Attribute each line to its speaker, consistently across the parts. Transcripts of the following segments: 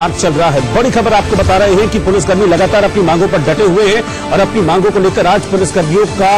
Speaker 1: चल रहा है। बड़ी खबर आपको बता रहे हैं कि पुलिसकर्मी लगातार अपनी मांगों पर डटे हुए हैं और अपनी मांगों को लेकर आज पुलिसकर्मियों का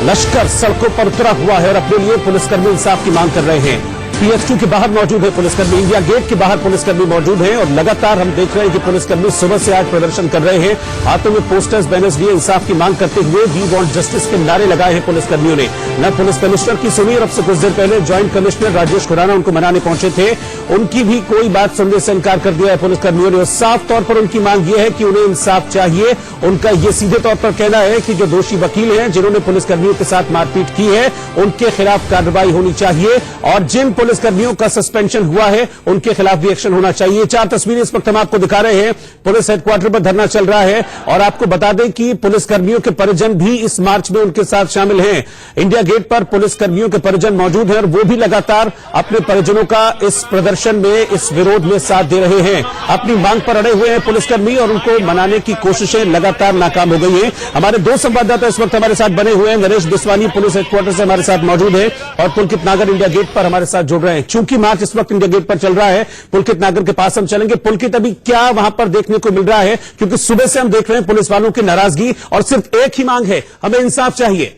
Speaker 1: लश्कर सड़कों पर उतरा हुआ है और अपने लिए पुलिसकर्मी इंसाफ की मांग कर रहे हैं। PH2 के बाहर मौजूद है पुलिसकर्मी, इंडिया गेट के बाहर पुलिसकर्मी मौजूद हैं और लगातार हम देख रहे हैं कि पुलिसकर्मी सुबह से आज प्रदर्शन कर रहे हैं। हाथों में पोस्टर्स, बैनर्स लिए इंसाफ की मांग करते हुए वी वांट जस्टिस के नारे लगाए हैं पुलिसकर्मियों ने। न पुलिस कमिश्नर की सुनी और अब से कुछ देर पहले ज्वाइंट कमिश्नर राजेश खुराना उनको मनाने पहुंचे थे, उनकी भी कोई बात सुनने से इनकार कर दिया है पुलिसकर्मियों ने। साफ तौर पर उनकी मांग यह है कि उन्हें इंसाफ चाहिए। उनका यह सीधे तौर पर कहना है कि जो दोषी वकील हैं जिन्होंने पुलिसकर्मियों के साथ मारपीट की है उनके खिलाफ कार्रवाई होनी चाहिए और जिन पुलिसकर्मियों का सस्पेंशन हुआ है उनके खिलाफ भी एक्शन होना चाहिए। चार तस्वीरें इस वक्त हम आपको दिखा रहे हैं। पुलिस हेडक्वार्टर पर धरना चल रहा है और आपको बता दें कि पुलिसकर्मियों के परिजन भी इस मार्च में उनके साथ शामिल हैं। इंडिया गेट पर पुलिसकर्मियों के परिजन मौजूद हैं और वो भी लगातार अपने परिजनों का इस प्रदर्शन में, इस विरोध में साथ दे रहे हैं। अपनी मांग पर अड़े हुए हैं पुलिसकर्मी और उनको मनाने की कोशिशें लगातार नाकाम हो गई हैं। हमारे दो संवाददाता इस वक्त हमारे साथ बने हुए हैं। नरेश बिस्वानी पुलिस हेडक्वार्टर से हमारे साथ मौजूद है और पुलकित नागर इंडिया गेट पर हमारे साथ जुड़ रहे हैं। चूंकि मार्च इस वक्त इंडिया गेट पर चल रहा है, पुलकित नागर के पास हम चलेंगे। पुलकित, अभी क्या वहां पर देखने को मिल रहा है? क्योंकि सुबह से हम देख रहे हैं पुलिस वालों की नाराजगी और सिर्फ एक ही मांग है, हमें इंसाफ चाहिए।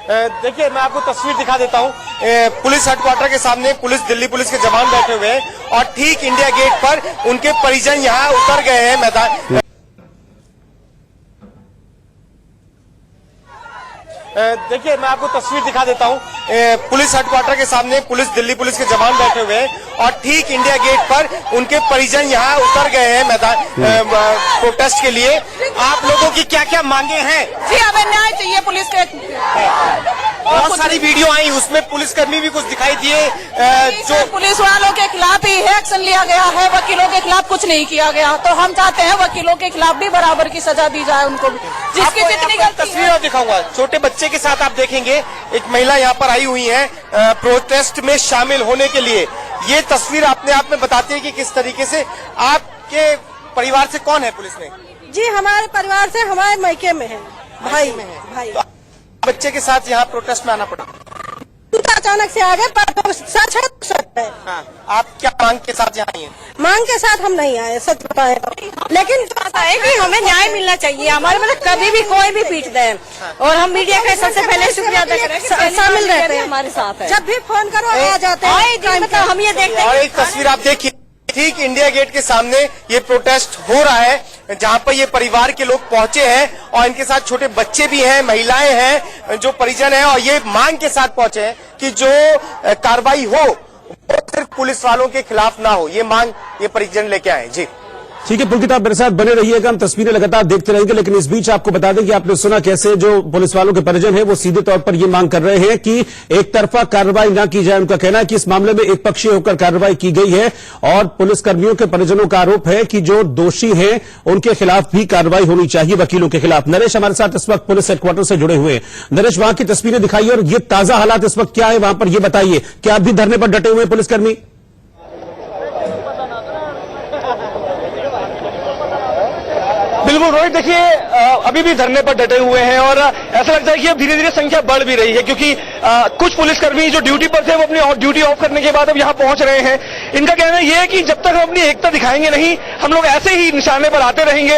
Speaker 2: देखिए, मैं आपको तस्वीर दिखा देता हूं। पुलिस हेडक्वार्टर के सामने दिल्ली पुलिस के जवान बैठे हुए हैं और ठीक इंडिया गेट पर उनके परिजन यहां उतर गए हैं मैदान। देखिए, मैं आपको तस्वीर दिखा देता हूं। पुलिस हेडक्वार्टर के सामने दिल्ली पुलिस के जवान बैठे हुए हैं और ठीक इंडिया गेट पर उनके परिजन यहां उतर गए हैं मैदान प्रोटेस्ट के लिए। आप लोगों की क्या क्या मांगे हैं?
Speaker 3: जी, हमें न्याय चाहिए। पुलिस के
Speaker 2: बहुत सारी वीडियो आई, उसमें पुलिसकर्मी भी कुछ दिखाई दिए
Speaker 3: जो पुलिस वालों के खिलाफ ही एक्शन लिया गया है, वकीलों के खिलाफ कुछ नहीं किया गया। तो हम चाहते हैं वकीलों के खिलाफ भी बराबर की सजा दी जाए उनको भी, जिसकी जितनी
Speaker 2: तस्वीर दिखाऊंगा। छोटे बच्चे के साथ आप देखेंगे एक महिला यहाँ पर आई हुई है प्रोटेस्ट में शामिल होने के लिए। ये तस्वीर अपने आप में बताती है कि किस तरीके से आपके परिवार से कौन है पुलिस में?
Speaker 4: जी, हमारे परिवार से हमारे मायके में है, भाई में है भाई।
Speaker 2: तो बच्चे के साथ यहाँ प्रोटेस्ट में आना पड़ा?
Speaker 4: अचानक से आ गए, पर सच है, सच है।
Speaker 2: हाँ, आप क्या मांग के साथ यहाँ आई हैं?
Speaker 4: मांग के साथ हम नहीं आए, सच बताए तो। लेकिन चाहता है कि हमें न्याय मिलना चाहिए। हमारे मतलब कभी भी कोई भी पीट दे और हम मीडिया का सबसे पहले शुक्रिया अदा करें, शामिल रहते हैं हमारे साथ। जब भी फोन करो आ जाते हैं। हम ये देखते हैं।
Speaker 2: और एक तस्वीर आप देखिए, ठीक इंडिया गेट के सामने ये प्रोटेस्ट हो रहा है जहां पर ये परिवार के लोग पहुंचे हैं और इनके साथ छोटे बच्चे भी हैं, महिलाएं हैं, जो परिजन हैं और ये मांग के साथ पहुंचे हैं कि जो कार्रवाई हो वो सिर्फ पुलिस वालों के खिलाफ ना हो। ये मांग ये परिजन लेके आए। जी
Speaker 1: ठीक है पुलकित, आप मेरे साथ बने रहिएगा, हम तस्वीरें लगातार देखते रहेंगे। लेकिन इस बीच आपको बता दें कि आपने सुना कैसे जो पुलिस वालों के परिजन हैं वो सीधे तौर पर ये मांग कर रहे हैं कि एक तरफा कार्रवाई ना की जाए। उनका कहना है कि इस मामले में एक पक्षीय होकर कार्रवाई की गई है और पुलिसकर्मियों के परिजनों का आरोप है कि जो दोषी हैं उनके खिलाफ भी कार्रवाई होनी चाहिए, वकीलों के खिलाफ। नरेश हमारे साथ इस वक्त पुलिस हेडक्वार्टर से जुड़े हुए हैं। नरेश, वहां की तस्वीरें दिखाइए और ये ताजा हालात इस वक्त क्या है वहां पर, ये बताइए। क्या आप भी धरने पर डटे हुए हैं पुलिसकर्मी?
Speaker 5: बिल्कुल रोहित, देखिए अभी भी धरने पर डटे हुए हैं और ऐसा लगता है कि अब धीरे धीरे संख्या बढ़ भी रही है क्योंकि कुछ पुलिसकर्मी जो ड्यूटी पर थे वो अपनी ड्यूटी ऑफ करने के बाद अब यहाँ पहुंच रहे हैं। इनका कहना यह है कि जब तक हम अपनी एकता दिखाएंगे नहीं, हम लोग ऐसे ही निशाने पर आते रहेंगे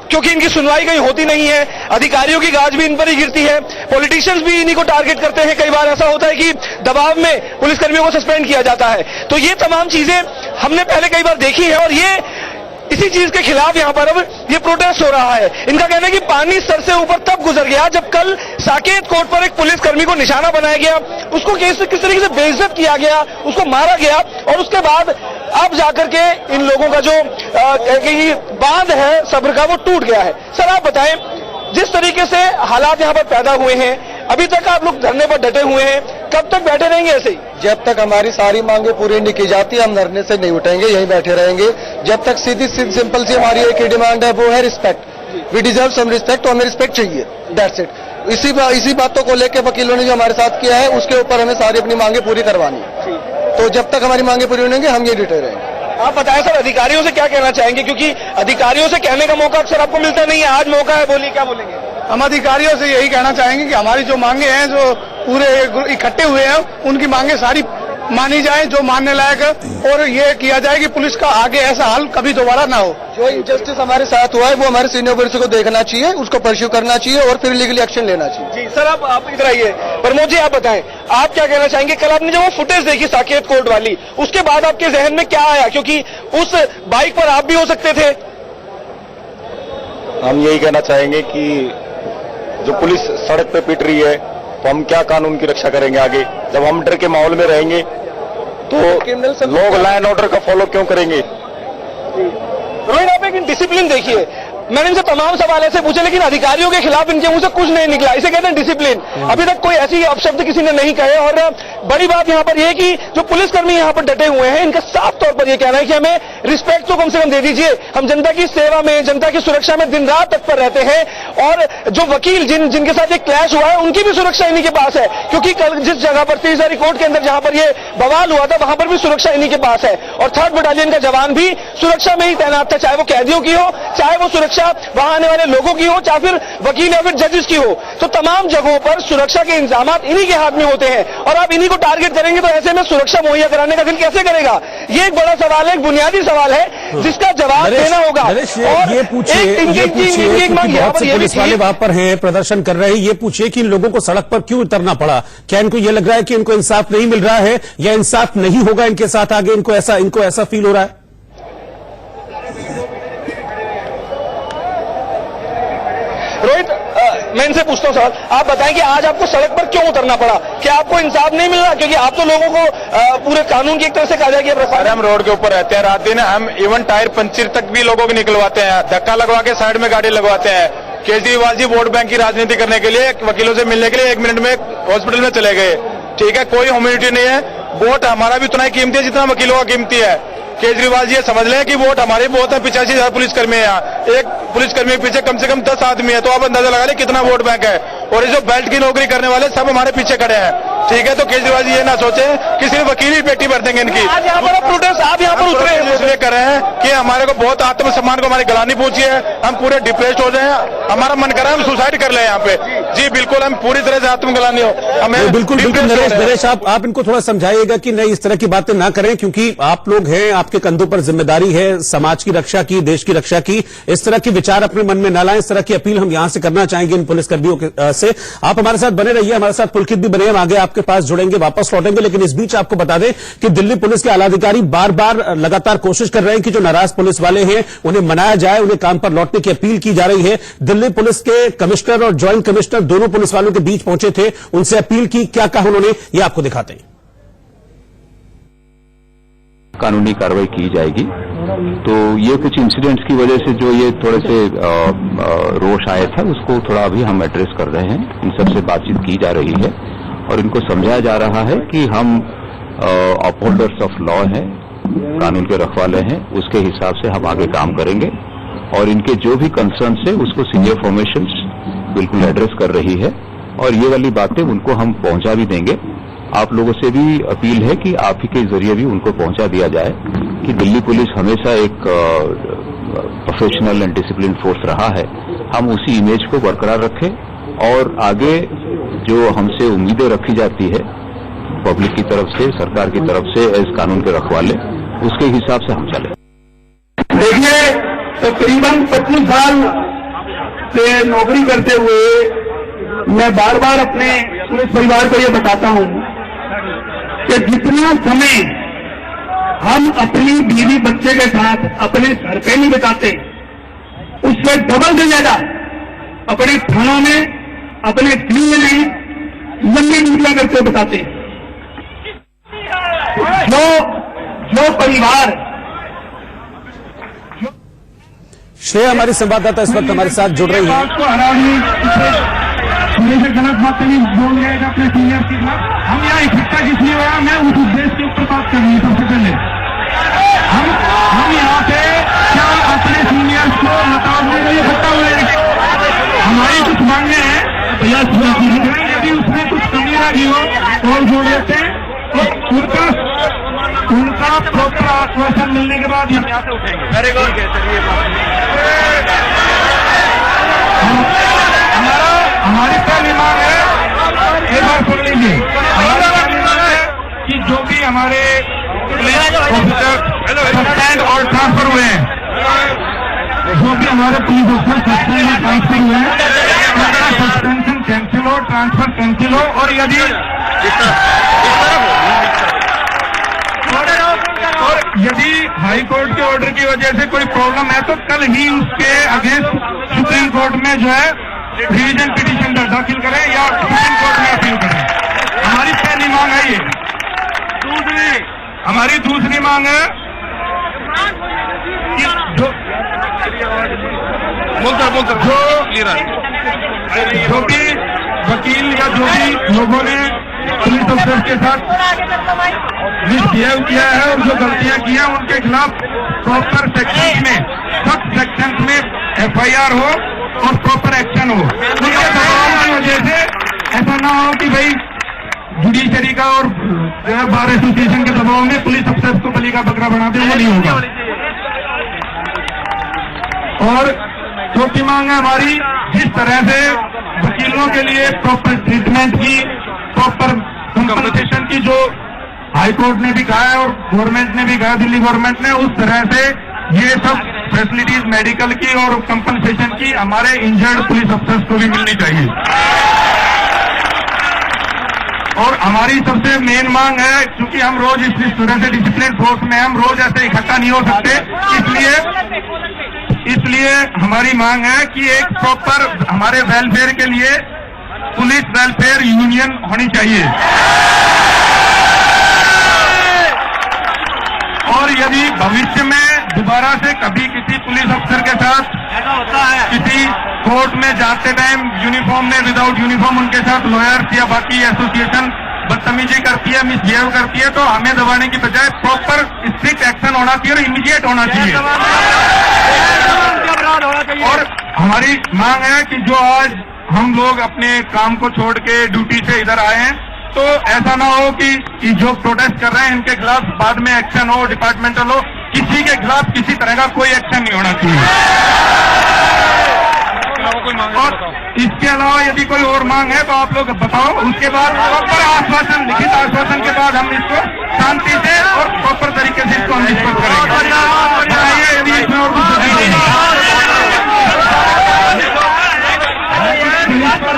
Speaker 5: क्योंकि इनकी सुनवाई कहीं होती नहीं है। अधिकारियों की गाज भी इन पर ही गिरती है, पॉलिटिशियंस भी इन्हीं को टारगेट करते हैं। कई बार ऐसा होता है कि दबाव में पुलिसकर्मियों को सस्पेंड किया जाता है। तो ये तमाम चीजें हमने पहले कई बार देखी है और ये इसी चीज के खिलाफ यहाँ पर अब ये प्रोटेस्ट हो रहा है। इनका कहना है कि पानी सर से ऊपर तब गुजर गया जब कल साकेत कोर्ट पर एक पुलिसकर्मी को निशाना बनाया गया, उसको किस तरीके से बेइज्जत किया गया, उसको मारा गया और उसके बाद अब जाकर के इन लोगों का जो बांध है सब्र का वो टूट गया है। सर आप बताएं, जिस तरीके से हालात यहाँ पर पैदा हुए हैं, अभी तक आप लोग धरने पर डटे हुए हैं, कब तक बैठे रहेंगे ऐसे ही?
Speaker 6: जब तक हमारी सारी मांगे पूरी नहीं की जाती हम धरने से नहीं उठेंगे, यहीं बैठे रहेंगे। जब तक सीधी सिंपल सी हमारी एक ही डिमांड है, वो है respect. We deserve some respect, तो हमें रिस्पेक्ट चाहिए, दैट्स इट। इसी बातों को लेकर वकीलों ने जो हमारे साथ किया है उसके ऊपर हमें सारी अपनी मांगे पूरी करवानी है। तो जब तक हमारी मांगे पूरी होंगी हम ये डटे रहेंगे।
Speaker 5: आप बताएं सर, अधिकारियों से क्या कहना चाहेंगे, क्योंकि अधिकारियों से कहने का मौका अक्सर आपको मिलता नहीं है, आज मौका है, बोलिए क्या बोलेंगे?
Speaker 7: हम अधिकारियों से यही कहना चाहेंगे कि हमारी जो मांगे हैं, जो पूरे इकट्ठे हुए हैं, उनकी मांगे सारी
Speaker 6: मानी जाए, जो मानने लायक, और ये किया जाए कि पुलिस का आगे ऐसा हाल कभी दोबारा ना हो। जो इनजस्टिस हमारे साथ हुआ है वो हमारे सीनियर पुलिस को देखना चाहिए, उसको परस्यू करना चाहिए और फिर लीगली एक्शन लेना चाहिए।
Speaker 5: जी सर, आप इधर आइए। प्रमोद जी, आप बताएं, आप क्या कहना चाहेंगे? कल आपने जब वो फुटेज देखी साकेत कोर्ट वाली, उसके बाद आपके जहन में क्या आया? क्योंकि उस बाइक पर आप भी हो सकते थे।
Speaker 7: हम यही कहना चाहेंगे कि जो पुलिस सड़क पे पिट रही है तो हम क्या कानून की रक्षा करेंगे आगे? जब हम डर के माहौल में रहेंगे तो लोग लॉ एंड ऑर्डर का फॉलो क्यों करेंगे?
Speaker 5: रोहित, आप एक डिसिप्लिन देखिए। मैंने इनसे तमाम सवाल ऐसे पूछे, लेकिन अधिकारियों के खिलाफ इनके मुंह से कुछ नहीं निकला। इसे कहते हैं डिसिप्लिन। अभी तक कोई ऐसी अपशब्द किसी ने नहीं कहे। और बड़ी बात यहाँ पर यह कि जो पुलिसकर्मी यहाँ पर डटे हुए हैं, इनका साफ तौर पर यह कहना है कि हमें रिस्पेक्ट तो कम से कम दे दीजिए। हम जनता की सेवा में, जनता की सुरक्षा में दिन रात तत्पर रहते हैं। और जो वकील जिनके साथ एक क्लैश हुआ है, उनकी भी सुरक्षा इन्हीं के पास है। क्योंकि कल जिस जगह पर तीसरी कोर्ट के अंदर जहां पर यह बवाल हुआ था, वहां पर भी सुरक्षा इन्हीं के पास है। और 3rd बटालियन का जवान भी सुरक्षा में ही तैनात था, चाहे वो कैदियों की हो, चाहे वो सुरक्षा वहां आने वाले लोगों की हो, चाहे फिर वकील या फिर जजेस की हो। तो तमाम जगहों पर सुरक्षा के इंतजाम इन्हीं के हाथ में होते हैं। और आप इन्हीं को टारगेट करेंगे तो ऐसे में सुरक्षा मुहैया कराने का दिल कैसे करेगा? ये एक बड़ा सवाल है, एक बुनियादी सवाल है जिसका जवाब देना होगा।
Speaker 1: और ये पूछिए बहुत से पुलिस वाले वहां पर हैं, प्रदर्शन कर रहे हैं, ये पूछिए कि इन लोगों को सड़क पर क्यों उतरना पड़ा? क्या इनको ये लग रहा है कि इनको इंसाफ नहीं मिल रहा है, या इंसाफ नहीं होगा इनके साथ आगे? इनको ऐसा फील हो रहा है?
Speaker 5: रोहित, मैं इनसे पूछता हूं सवाल, आप बताएं कि आज आपको सड़क पर क्यों उतरना पड़ा? क्या आपको इंसाफ नहीं मिल रहा? क्योंकि आप तो लोगों को पूरे कानून की एक तरह से कहा जाए कि
Speaker 7: हम रोड के ऊपर रहते हैं, रात दिन हम इवन टायर पंचर तक भी लोगों को निकलवाते हैं, धक्का लगवा के साइड में गाड़ी लगवाते हैं। केजरीवाल जी वोट बैंक की राजनीति करने के लिए, वकीलों से मिलने के लिए 1 मिनट में हॉस्पिटल में चले गए। ठीक है, कोई ह्यूमैनिटी नहीं है। वोट हमारा भी उतना ही कीमती है जितना वकीलों का कीमती है। केजरीवाल जी ये समझ लें कि वोट हमारे बहुत है। 85,000 पुलिसकर्मी है यहाँ, एक पुलिसकर्मी के पीछे कम से कम 10 आदमी है, तो आप अंदाजा लगा लें कितना वोट बैंक है। और ये जो बेल्ट की नौकरी करने वाले सब हमारे पीछे खड़े हैं। ठीक है, तो केजरीवाल जी ये ना सोचे कि सिर्फ वकील ही पेटी भर देंगे इनकी।
Speaker 5: आज यहाँ पर प्रोटेस्ट आप यहाँ पर उतरे
Speaker 7: इसलिए कर रहे हैं कि हमारे को बहुत आत्मसम्मान को हमारी गलानी पहुंची है, हम पूरे डिप्रेस्ड हो जाए, हमारा मन कर रहा है हम सुसाइड कर ले यहाँ पे। जी बिल्कुल, हम पूरी तरह से आत्मगलानी हो हमें।
Speaker 1: बिल्कुल नरेश, आप इनको थोड़ा समझाइएगा कि नहीं, इस तरह की बातें ना करें, क्योंकि आप लोग हैं, आपके कंधों पर जिम्मेदारी है समाज की रक्षा की, देश की रक्षा की। इस तरह के विचार अपने मन में न लाएं। इस तरह की अपील हम यहां से करना चाहेंगे इन पुलिसकर्मियों से। आप हमारे साथ बने रहिए, हमारे साथ पुलकित भी बने, हम आगे आपके पास जुड़ेंगे, वापस लौटेंगे। लेकिन इस बीच आपको बता दें कि दिल्ली पुलिस के आलाधिकारी बार बार लगातार कोशिश कर रहे हैं कि जो नाराज पुलिस वाले हैं उन्हें मनाया जाए, उन्हें काम पर लौटने की अपील की जा रही है। दिल्ली पुलिस के कमिश्नर और ज्वाइंट कमिश्नर दोनों पुलिस वालों के बीच पहुंचे थे, उनसे अपील की, क्या कहा उन्होंने, ये आपको दिखाते हैं।
Speaker 8: कानूनी कार्रवाई की जाएगी। तो ये कुछ इंसिडेंट्स की वजह से जो ये थोड़े से रोष आया था, उसको थोड़ा अभी हम एड्रेस कर रहे हैं। इन सबसे बातचीत की जा रही है और इनको समझाया जा रहा है कि हम अपहोल्डर्स ऑफ लॉ हैं, कानून के रखवाले हैं, उसके हिसाब से हम आगे काम करेंगे। और इनके जो भी कंसर्न्स है उसको सीनियर फॉर्मेशंस बिल्कुल एड्रेस कर रही है और ये वाली बातें उनको हम पहुंचा भी देंगे। आप लोगों से भी अपील है कि आप ही के जरिए भी उनको पहुंचा दिया जाए कि दिल्ली पुलिस हमेशा एक प्रोफेशनल एंड डिसिप्लिन फोर्स रहा है। हम उसी इमेज को बरकरार रखें और आगे जो हमसे उम्मीदें रखी जाती है पब्लिक की तरफ से, सरकार की तरफ से एज कानून के रखवाले, उसके हिसाब से हम चले।
Speaker 9: देखिए, तकरीबन 25 साल से नौकरी करते हुए मैं बार बार अपने पुलिस परिवार को ये बताता हूं कि जितना समय हम अपनी बीवी बच्चे के साथ अपने घर पे नहीं बिताते, उससे डबल से ज्यादा अपने थानों में, अपने फील्ड में लंबी ड्यूटियां करके बिताते। जो परिवार,
Speaker 1: श्रेया हमारी संवाददाता इस वक्त हमारे साथ जुड़ रही है।
Speaker 9: गलत बात नहीं बोल गए अपने सीनियर के खिलाफ। हम यहाँ इकट्ठा किस लिए हुआ, मैं उस उद्देश्य के ऊपर बात कर रही हूँ। सबसे पहले हम यहाँ पे क्या अपने सीनियर्स को इकट्ठा हुए, हमारी कुछ मांगे हैं भैया, यदि उसमें कुछ कमी रही हो और जोड़ देते हैं तो उनका प्रॉपर आश्वासन मिलने के बाद हम यहाँ से उठेंगे। वेरी गुड, हमारी पहली मांग है, एक बार सुन लीजिए, हमारी पहली मांग है कि जो भी हमारे पुलिस ऑफिसर सस्पेंड और ट्रांसफर हुए हैं, जो भी हमारे पुलिस ऑफिसर सस्पेंड और ट्रांसफर हुए हैं, उनका सस्पेंशन कैंसिल हो, ट्रांसफर कैंसिल हो, और यदि हाई कोर्ट के ऑर्डर की वजह से कोई प्रॉब्लम है तो कल ही उसके अगेंस्ट सुप्रीम कोर्ट में जो है रिवीजन पिटीशन दाखिल करें या सुप्रीम कोर्ट में अपील करें। हमारी पहली मांग है ये। हमारी दूसरी मांग है कि जो भी वकील या जो भी लोगों ने पुलिस अफसर के साथ मिसबिहेव किया है और जो गलतियां की हैं उनके खिलाफ प्रॉपर सेक्शन में, सब सेक्शन में एफआईआर हो और प्रॉपर एक्शन हो। उनके दबाव की वजह से ऐसा ना हो कि भाई जुडिशरी का और बार एसोसिएशन के दबाव में पुलिस अफसर को बलि का बकरा बनाते, वो नहीं होगा। और चौथी मांग है हमारी, जिस तरह से वकीलों के लिए प्रॉपर ट्रीटमेंट की, प्रॉपर कंपनसेशन की जो हाई कोर्ट ने भी कहा है और गवर्नमेंट ने भी कहा, दिल्ली गवर्नमेंट ने, उस तरह से ये सब फैसिलिटीज मेडिकल की और कंपनसेशन की हमारे इंजर्ड पुलिस अफसर्स को भी मिलनी चाहिए। और हमारी सबसे मेन मांग है, क्योंकि हम रोज इस तरह से डिसिप्लिन फोर्स में हम रोज ऐसे इकट्ठा नहीं हो सकते, इसलिए हमारी मांग है कि एक प्रॉपर हमारे वेलफेयर के लिए पुलिस वेलफेयर यूनियन होनी चाहिए। और यदि भविष्य में दोबारा से कभी किसी पुलिस अफसर के साथ किसी कोर्ट में जाते टाइम यूनिफॉर्म में, विदाउट यूनिफॉर्म उनके साथ लॉयर्स या बाकी एसोसिएशन बदतमीजी करती है, मिसबिहेव करती है, तो हमें दबाने की बजाय प्रॉपर स्ट्रिक्ट एक्शन होना चाहिए और इमीडिएट होना चाहिए। और हमारी मांग है कि जो आज हम लोग अपने काम को छोड़ के ड्यूटी से इधर आए हैं, तो ऐसा ना हो कि जो प्रोटेस्ट कर रहे हैं इनके खिलाफ बाद में एक्शन हो, डिपार्टमेंटल हो, किसी के खिलाफ किसी तरह का कोई एक्शन नहीं होना चाहिए। और इसके अलावा यदि कोई और मांग है तो आप लोग बताओ, उसके बाद प्रॉपर आश्वासन, लिखित आश्वासन के बाद हम इसको शांति से और प्रॉपर तरीके से इसको हम डिस्कस करेंगे। बताइए यदि इसमें और कुछ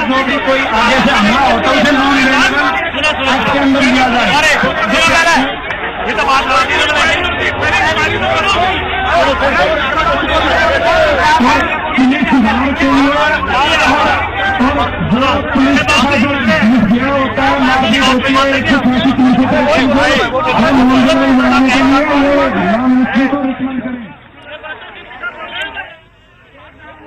Speaker 9: जो भी कोई आगे से हमला होता है उसे नॉन लीगल एक्ट के अंदर लिया जाए। ये तो बात पुलिस सुधार के लिए जो पुलिस का जो होता है, मारपीट होती है, एक सौ फांसी पुलिस बनाने के लिए प्रधानमंत्री को रिकमेंड करें।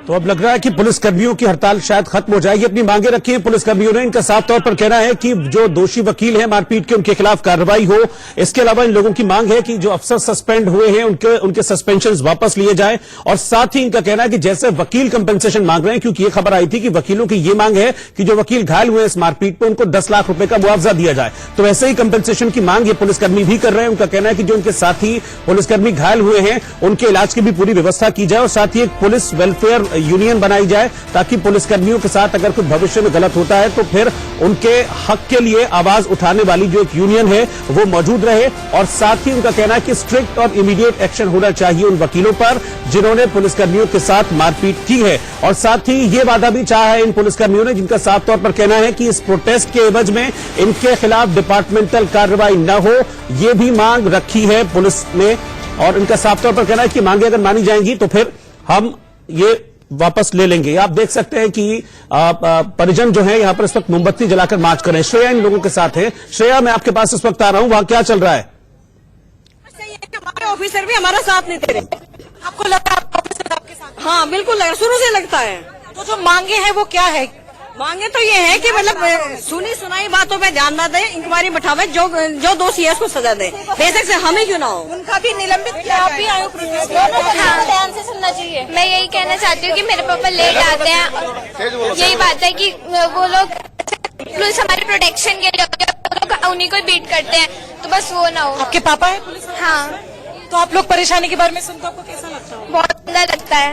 Speaker 1: तो अब लग रहा है कि पुलिसकर्मियों की हड़ताल शायद खत्म हो जाएगी। अपनी मांगे रखी हैं पुलिसकर्मियों ने। इनका साफ तौर पर कहना है कि जो दोषी वकील हैं मारपीट के, उनके खिलाफ कार्रवाई हो। इसके अलावा इन लोगों की मांग है कि जो अफसर सस्पेंड हुए हैं उनके सस्पेंशन वापस लिए जाए। और साथ ही इनका कहना है कि जैसे वकील कंपेंसेशन मांग रहे हैं, क्योंकि ये खबर आई थी कि वकीलों की ये मांग है कि जो वकील घायल हुए इस मारपीट पर उनको 10 लाख रुपए का मुआवजा दिया जाए। तो वैसे ही कंपेंसेशन की मांग ये पुलिसकर्मी भी कर रहे हैं। उनका कहना है कि जो उनके साथी पुलिसकर्मी घायल हुए हैं उनके इलाज की भी पूरी व्यवस्था की जाए और साथ ही एक पुलिस वेलफेयर यूनियन बनाई जाए, ताकि पुलिसकर्मियों के साथ अगर कुछ भविष्य में गलत होता है तो फिर उनके हक के लिए आवाज उठाने वाली जो एक यूनियन है वो मौजूद रहे। और साथ ही उनका कहना है कि स्ट्रिक्ट और इमीडिएट एक्शन होना चाहिए उन वकीलों पर जिन्होंने पुलिसकर्मियों के साथ मारपीट की है। और साथ ही ये वादा भी चाहा है इन पुलिसकर्मियों ने, जिनका साफ तौर पर कहना है कि इस प्रोटेस्ट के एवज में इनके खिलाफ डिपार्टमेंटल कार्रवाई न हो, ये भी मांग रखी है पुलिस ने। और इनका साफ तौर पर कहना है कि मांगे अगर मानी जाएंगी तो फिर हम ये वापस ले लेंगे। आप देख सकते हैं कि परिजन जो है यहाँ पर इस वक्त मोमबत्ती जलाकर मार्च कर रहे हैं। श्रेया इन लोगों के साथ है। श्रेया, मैं आपके पास इस वक्त आ रहा हूँ, वहां क्या चल रहा है?
Speaker 4: हमारे ऑफिसर भी हमारा साथ नहीं दे रहे।
Speaker 3: आपको लगता है ऑफिसर आपके साथ?
Speaker 4: हाँ बिल्कुल, शुरू से लगता है।
Speaker 3: तो जो मांगे हैं वो क्या है?
Speaker 4: मांगे तो ये है कि मतलब सुनी सुनाई बातों पे ध्यान न दे, इंक्वायरी बैठावे, जो दोषी है उसको सजा दे। बेशक से हमें क्यों ना हो,
Speaker 3: उनका भी निलंबित किया। आप भी आए प्रोटेस्ट, ध्यान से सुनना चाहिए।
Speaker 10: मैं यही कहना चाहती हूँ कि मेरे पापा लेट आते हैं। यही बात है कि वो लोग पुलिस हमारे प्रोटेक्शन के लिए उन्हीं को बीट करते हैं, तो बस वो ना हो।
Speaker 3: आपके पापा है पुलिस?
Speaker 10: हाँ।
Speaker 3: तो आप लोग परेशानी के बारे में सुनकर आपको कैसा लगता है?
Speaker 10: बहुत गंदा लगता है।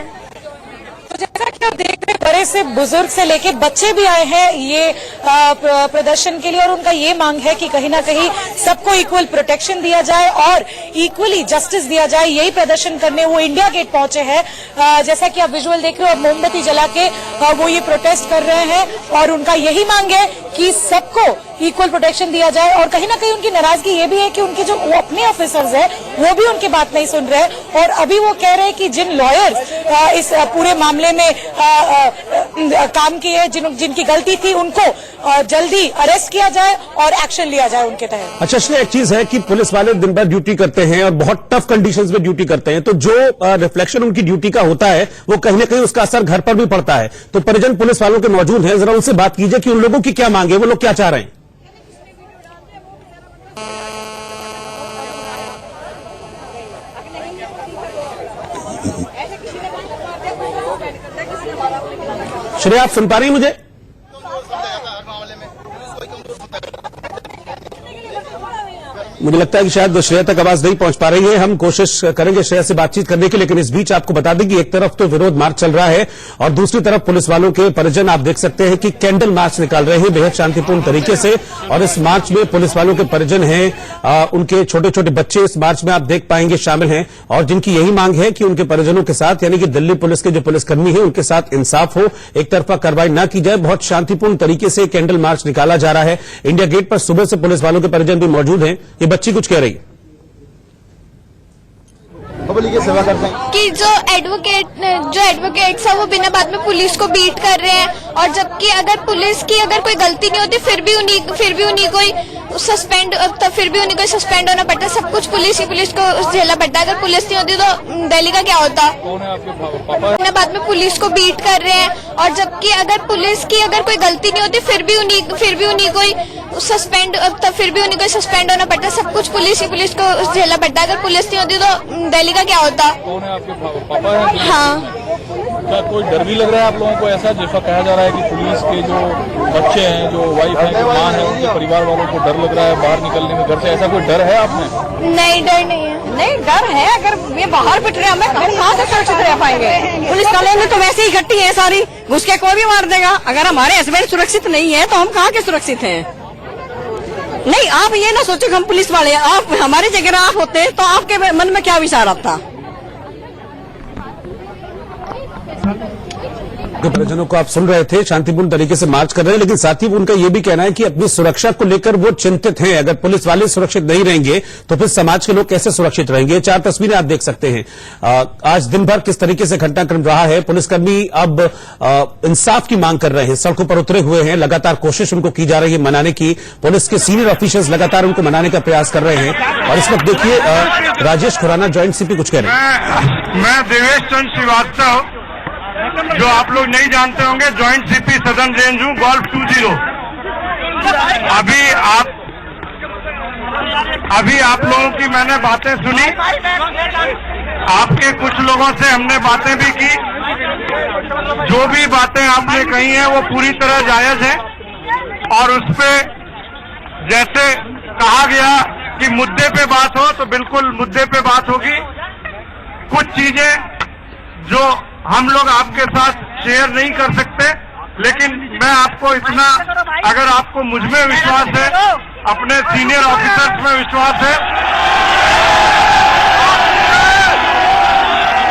Speaker 3: तो जैसा कि आप देख रहे हैं, बड़े से बुजुर्ग से लेके बच्चे भी आए हैं ये प्रदर्शन के लिए, और उनका ये मांग है कि कहीं ना कहीं सबको इक्वल प्रोटेक्शन दिया जाए और इक्वली जस्टिस दिया जाए। यही प्रदर्शन करने वो इंडिया गेट पहुंचे हैं। जैसा कि आप विजुअल देख रहे हो, मोमबत्ती जला के वो ये प्रोटेस्ट कर रहे हैं और उनका यही मांग है कि सबको इक्वल प्रोटेक्शन दिया जाए। और कहीं ना कहीं उनकी नाराजगी ये भी है कि उनके जो वो अपने ऑफिसर्स हैं वो भी उनकी बात नहीं सुन रहे, और अभी वो कह रहे हैं कि जिन लॉयर्स इस पूरे मामले में काम किए, जिनकी गलती थी, उनको जल्दी अरेस्ट किया जाए और एक्शन लिया जाए उनके तहत।
Speaker 1: अच्छा, इसलिए एक चीज है कि पुलिस वाले दिन भर ड्यूटी करते हैं और बहुत टफ कंडीशंस में ड्यूटी करते हैं, तो जो रिफ्लेक्शन उनकी ड्यूटी का होता है वो कहीं ना कहीं उसका असर घर पर भी पड़ता है। तो परिजन पुलिस वालों के मौजूद हैं, जरा उनसे बात कीजिए कि उन लोगों की क्या मांग है, वो लोग क्या चाह रहे हैं। श्रेया, आप सुन पा रही हैं मुझे? मुझे लगता है कि शायद श्रेया तक आवाज नहीं पहुंच पा रही है। हम कोशिश करेंगे श्रेया से बातचीत करने की, लेकिन इस बीच आपको बता दें कि एक तरफ तो विरोध मार्च चल रहा है और दूसरी तरफ पुलिस वालों के परिजन आप देख सकते हैं कि कैंडल मार्च निकाल रहे हैं बेहद शांतिपूर्ण तरीके से। और इस मार्च में पुलिस वालों के परिजन हैं, उनके छोटे छोटे बच्चे इस मार्च में आप देख पाएंगे शामिल हैं, और जिनकी यही मांग है कि उनके परिजनों के साथ, यानी कि दिल्ली पुलिस के जो पुलिसकर्मी हैं उनके साथ इंसाफ हो, एक तरफा कार्रवाई न की जाए। बहुत शांतिपूर्ण तरीके से कैंडल मार्च निकाला जा रहा है। इंडिया गेट पर सुबह से पुलिस वालों के परिजन भी मौजूद हैं। ये बच्ची कुछ कह रही है
Speaker 6: सेवा करते हैं
Speaker 10: कि जो एडवोकेट्स है वो बिना बात में पुलिस को बीट कर रहे हैं, और जबकि अगर पुलिस की अगर कोई गलती नहीं होती फिर भी उन्हीं को सस्पेंड होना पड़ता है। सब कुछ पुलिस को झेलना पड़ता है। अगर पुलिस नहीं होती तो दिल्ली का क्या होता। बिना बात में पुलिस को बीट कर रहे हैं, और जबकि अगर पुलिस की अगर कोई गलती नहीं होती फिर भी उन्हीं को सस्पेंड होना पड़ता है। सब कुछ पुलिस को झेलना पड़ता है। अगर पुलिस नहीं होती तो दिल्ली का क्या होता।
Speaker 7: कौन है आपके पापा हैं?
Speaker 10: हाँ।
Speaker 7: क्या कोई डर भी लग रहा है आप लोगों को, ऐसा जैसा कहा जा रहा है कि पुलिस के जो बच्चे हैं, जो वाइफ है, जो माँ है, उनके परिवार वालों को डर लग रहा है बाहर निकलने में घर से, ऐसा कोई डर है आप में?
Speaker 10: नहीं, डर नहीं है।
Speaker 4: नहीं, डर है। अगर ये बाहर पिट रहे हमें कहाँ से सुरक्षित रह पाएंगे? पुलिस कॉलोनी तो वैसे ही इकट्ठी है सारी, घुस के कोई भी मार देगा। अगर हमारे हस्बैंड सुरक्षित नहीं है तो हम कहाँ के सुरक्षित हैं? नहीं, आप ये ना सोचो हम पुलिस वाले, आप हमारी जगह आप होते तो आपके मन में क्या विचार आता?
Speaker 1: परिजनों को आप सुन रहे थे, शांतिपूर्ण तरीके से मार्च कर रहे हैं, लेकिन साथ ही उनका यह भी कहना है कि अपनी सुरक्षा को लेकर वो चिंतित हैं। अगर पुलिस वाले सुरक्षित नहीं रहेंगे तो फिर समाज के लोग कैसे सुरक्षित रहेंगे। 4 तस्वीरें आप देख सकते हैं आज दिन भर किस तरीके से घटनाक्रम रहा है। पुलिसकर्मी अब इंसाफ की मांग कर रहे हैं, सड़कों पर उतरे हुए हैं। लगातार कोशिश उनको की जा रही है मनाने की। पुलिस के सीनियर ऑफिसर्स लगातार उनको मनाने का प्रयास कर रहे हैं। और इस वक्त देखिए राजेश खुराना, ज्वाइंट सीपी, कुछ कह रहे हैं।
Speaker 9: मैं देवेश चंद्र श्रीवास्तव, जो आप लोग नहीं जानते होंगे, ज्वाइंट सीपी सदर्न रेंज हूँ, गोल्फ 20। अभी आप लोगों की मैंने बातें सुनी, आपके कुछ लोगों से हमने बातें भी की। जो भी बातें आपने कही हैं वो पूरी तरह जायज है, और उस पे जैसे कहा गया कि मुद्दे पे बात हो तो बिल्कुल मुद्दे पे बात होगी। कुछ चीजें जो हम लोग आपके साथ शेयर नहीं कर सकते, लेकिन मैं आपको इतना, अगर आपको मुझ में विश्वास है, अपने सीनियर ऑफिसर्स में विश्वास है,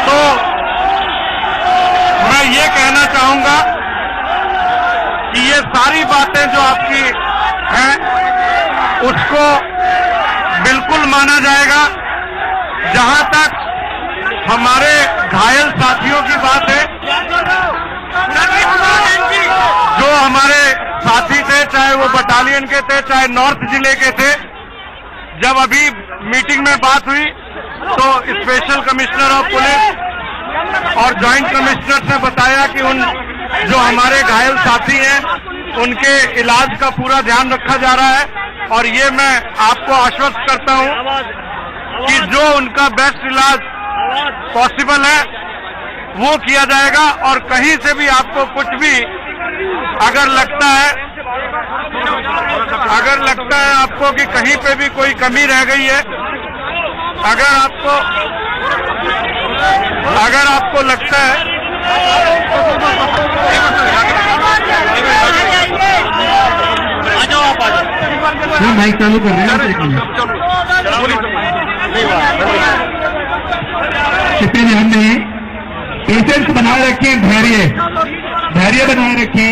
Speaker 9: तो मैं ये कहना चाहूंगा कि ये सारी बातें जो आपकी हैं उसको बिल्कुल माना जाएगा। जहां तक हमारे घायल साथियों की बात है, जो हमारे साथी थे, चाहे वो बटालियन के थे, चाहे नॉर्थ जिले के थे, जब अभी मीटिंग में बात हुई तो स्पेशल कमिश्नर ऑफ पुलिस और जॉइंट कमिश्नर ने बताया कि उन जो हमारे घायल साथी हैं उनके इलाज का पूरा ध्यान रखा जा रहा है। और ये मैं आपको आश्वस्त करता हूं कि जो उनका बेस्ट इलाज पॉसिबल है वो किया जाएगा। और कहीं से भी आपको कुछ भी अगर लगता है आपको कि कहीं पे भी कोई कमी रह गई है, अगर आपको लगता है माइक चालू कर रहे हैं। कृपया ध्यान दें, पेशेंस बनाए रखिए, धैर्य बनाए रखिए।